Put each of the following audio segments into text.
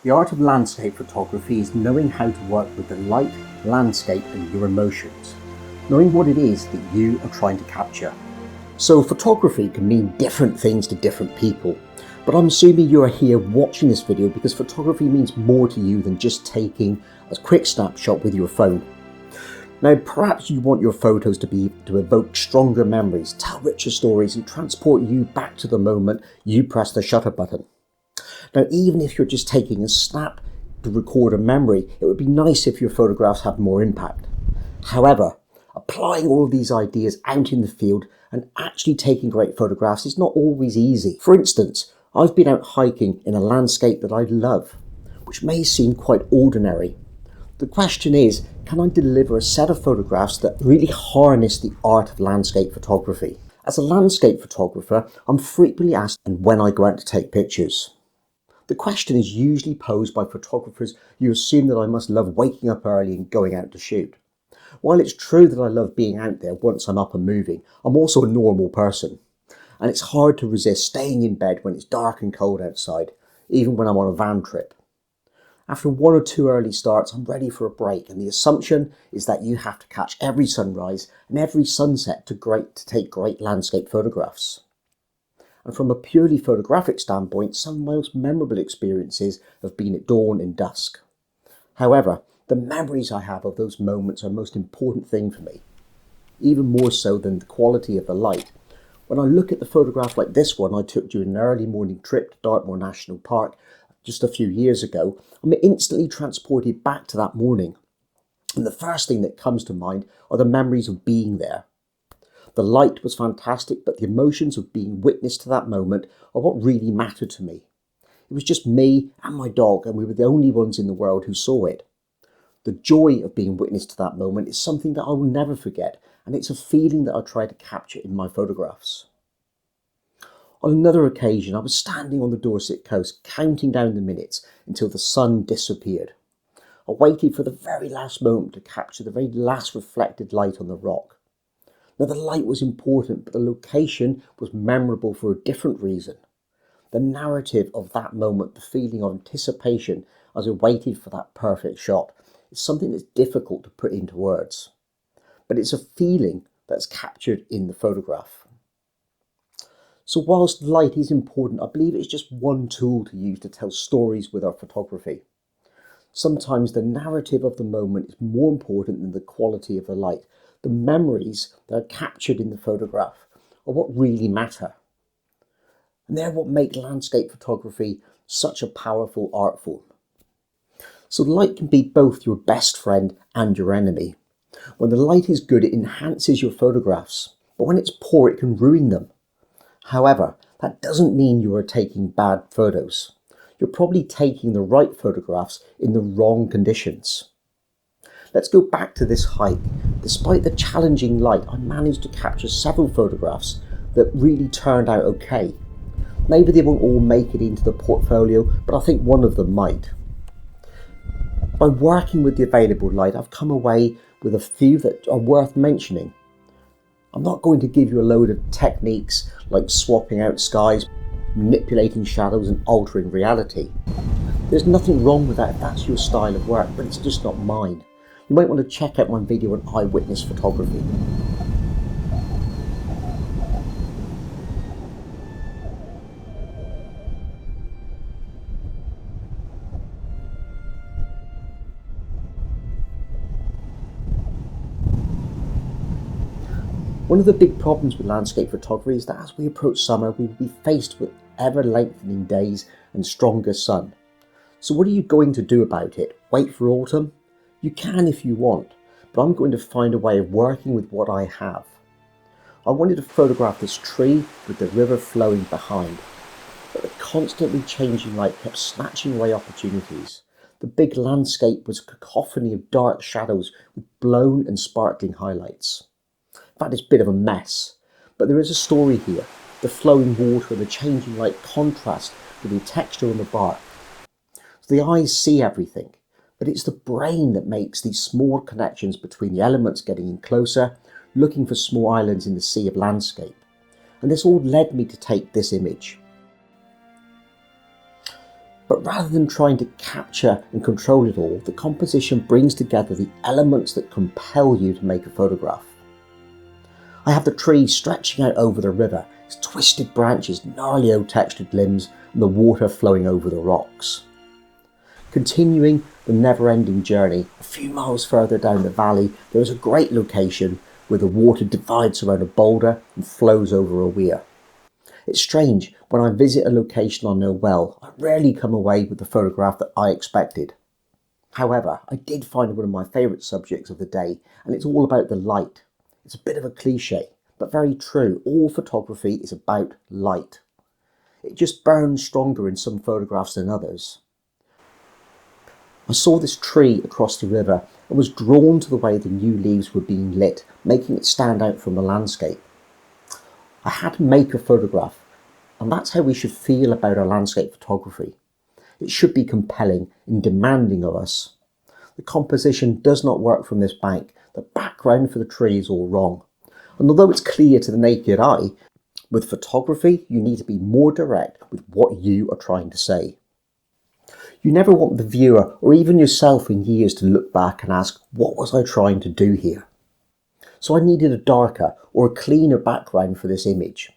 The art of landscape photography is knowing how to work with the light, landscape and your emotions. Knowing what it is that you are trying to capture. So photography can mean different things to different people, but I'm assuming you are here watching this video because photography means more to you than just taking a quick snapshot with your phone. Now perhaps you want your photos to evoke stronger memories, tell richer stories and transport you back to the moment you press the shutter button. Now, even if you're just taking a snap to record a memory, it would be nice if your photographs had more impact. However, applying all of these ideas out in the field and actually taking great photographs is not always easy. For instance, I've been out hiking in a landscape that I love, which may seem quite ordinary. The question is, can I deliver a set of photographs that really harness the art of landscape photography? As a landscape photographer, I'm frequently asked when I go out to take pictures. The question is usually posed by photographers who assume that I must love waking up early and going out to shoot. While it's true that I love being out there once I'm up and moving, I'm also a normal person. And it's hard to resist staying in bed when it's dark and cold outside, even when I'm on a van trip. After one or two early starts, I'm ready for a break, and the assumption is that you have to catch every sunrise and every sunset to take great landscape photographs. And from a purely photographic standpoint, some of my most memorable experiences have been at dawn and dusk. However, the memories I have of those moments are the most important thing for me, even more so than the quality of the light. When I look at the photograph like this one I took during an early morning trip to Dartmoor National Park just a few years ago, I'm instantly transported back to that morning. And the first thing that comes to mind are the memories of being there. The light was fantastic, but the emotions of being witness to that moment are what really mattered to me. It was just me and my dog, and we were the only ones in the world who saw it. The joy of being witness to that moment is something that I will never forget, and it's a feeling that I try to capture in my photographs. On another occasion, I was standing on the Dorset coast, counting down the minutes until the sun disappeared. I waited for the very last moment to capture the very last reflected light on the rock. Now, the light was important, but the location was memorable for a different reason. The narrative of that moment, the feeling of anticipation as I waited for that perfect shot, is something that's difficult to put into words. But it's a feeling that's captured in the photograph. So whilst light is important, I believe it's just one tool to use to tell stories with our photography. Sometimes the narrative of the moment is more important than the quality of the light. The memories that are captured in the photograph are what really matter. And they're what make landscape photography such a powerful art form. So light can be both your best friend and your enemy. When the light is good, it enhances your photographs, but when it's poor, it can ruin them. However, that doesn't mean you are taking bad photos. You're probably taking the right photographs in the wrong conditions. Let's go back to this hike. Despite the challenging light, I managed to capture several photographs that really turned out okay. Maybe they won't all make it into the portfolio, but I think one of them might. By working with the available light, I've come away with a few that are worth mentioning. I'm not going to give you a load of techniques like swapping out skies, manipulating shadows and altering reality. There's nothing wrong with that if that's your style of work, but it's just not mine. You might want to check out my video on eyewitness photography. One of the big problems with landscape photography is that as we approach summer, we will be faced with ever lengthening days and stronger sun. So what are you going to do about it? Wait for autumn? You can if you want, but I'm going to find a way of working with what I have. I wanted to photograph this tree with the river flowing behind, but the constantly changing light kept snatching away opportunities. The big landscape was a cacophony of dark shadows with blown and sparkling highlights. In fact, it's a bit of a mess, but there is a story here. The flowing water and the changing light contrast with the texture on the bark. So the eyes see everything, but it's the brain that makes these small connections between the elements getting in closer, looking for small islands in the sea of landscape. And this all led me to take this image. But rather than trying to capture and control it all, the composition brings together the elements that compel you to make a photograph. I have the trees stretching out over the river, its twisted branches, gnarly textured limbs, and the water flowing over the rocks. Continuing the never-ending journey, a few miles further down the valley, there is a great location where the water divides around a boulder and flows over a weir. It's strange, when I visit a location I know well, I rarely come away with the photograph that I expected. However, I did find one of my favourite subjects of the day, and it's all about the light. It's a bit of a cliche, but very true. All photography is about light. It just burns stronger in some photographs than others. I saw this tree across the river and was drawn to the way the new leaves were being lit, making it stand out from the landscape. I had to make a photograph, and that's how we should feel about our landscape photography. It should be compelling and demanding of us. The composition does not work from this bank. The background for the tree is all wrong. And although it's clear to the naked eye, with photography you need to be more direct with what you are trying to say. You never want the viewer or even yourself in years to look back and ask, what was I trying to do here? So I needed a darker or a cleaner background for this image.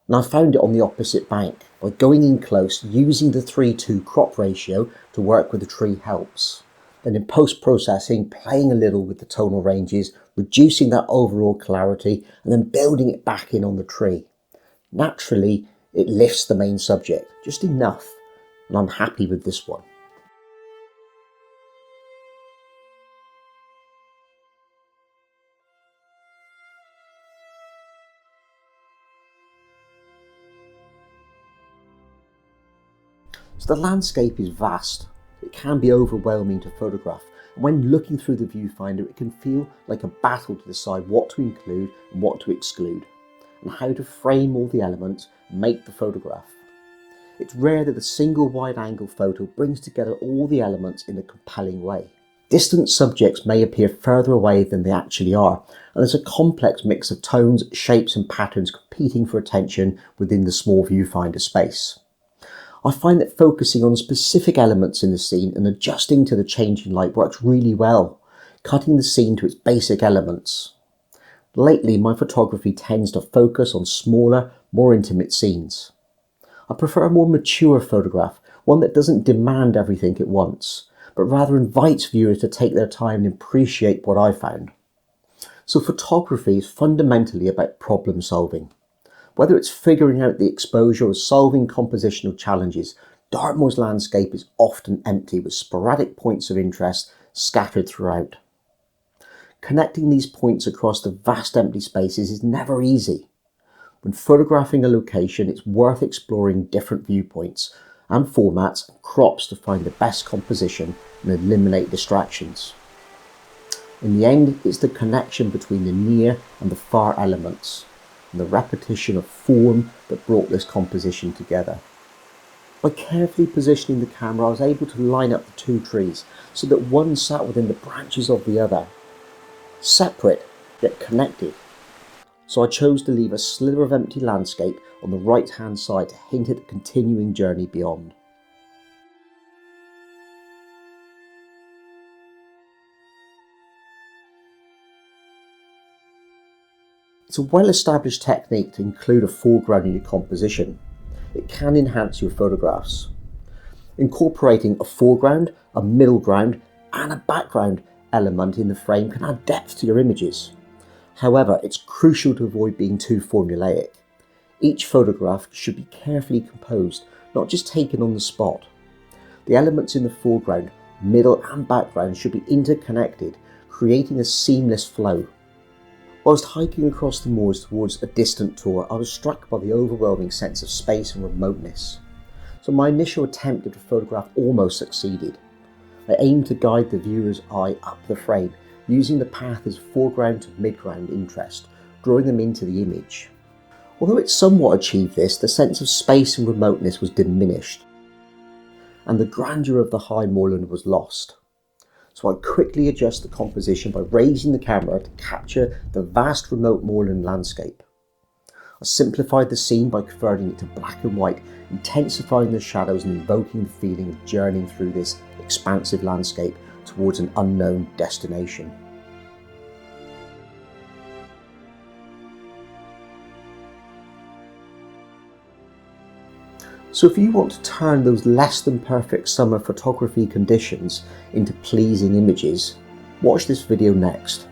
And I found it on the opposite bank. By going in close, using the 3:2 crop ratio to work with the tree helps. Then in post-processing, playing a little with the tonal ranges, reducing that overall clarity, and then building it back in on the tree. Naturally, it lifts the main subject, just enough, and I'm happy with this one. So the landscape is vast. It can be overwhelming to photograph, and when looking through the viewfinder it can feel like a battle to decide what to include and what to exclude, and how to frame all the elements and make the photograph. It's rare that a single wide-angle photo brings together all the elements in a compelling way. Distant subjects may appear further away than they actually are, and there's a complex mix of tones, shapes and patterns competing for attention within the small viewfinder space. I find that focusing on specific elements in the scene and adjusting to the changing light works really well, cutting the scene to its basic elements. Lately, my photography tends to focus on smaller, more intimate scenes. I prefer a more mature photograph, one that doesn't demand everything at once, but rather invites viewers to take their time and appreciate what I found. So photography is fundamentally about problem solving. Whether it's figuring out the exposure or solving compositional challenges, Dartmoor's landscape is often empty with sporadic points of interest scattered throughout. Connecting these points across the vast empty spaces is never easy. When photographing a location, it's worth exploring different viewpoints and formats and crops to find the best composition and eliminate distractions. In the end, it's the connection between the near and the far elements, and the repetition of form that brought this composition together. By carefully positioning the camera, I was able to line up the two trees so that one sat within the branches of the other, separate yet connected. So I chose to leave a slither of empty landscape on the right hand side to hint at the continuing journey beyond. It's a well-established technique to include a foreground in your composition. It can enhance your photographs. Incorporating a foreground, a middle ground, and a background element in the frame can add depth to your images. However, it's crucial to avoid being too formulaic. Each photograph should be carefully composed, not just taken on the spot. The elements in the foreground, middle and background should be interconnected, creating a seamless flow. Whilst hiking across the moors towards a distant tour, I was struck by the overwhelming sense of space and remoteness. So my initial attempt at a photograph almost succeeded. I aimed to guide the viewer's eye up the frame, using the path as foreground to midground interest, drawing them into the image. Although it somewhat achieved this, the sense of space and remoteness was diminished, and the grandeur of the high moorland was lost. So I quickly adjust the composition by raising the camera to capture the vast remote moorland landscape. I simplified the scene by converting it to black and white, intensifying the shadows and invoking the feeling of journeying through this expansive landscape towards an unknown destination. So if you want to turn those less than perfect summer photography conditions into pleasing images, watch this video next.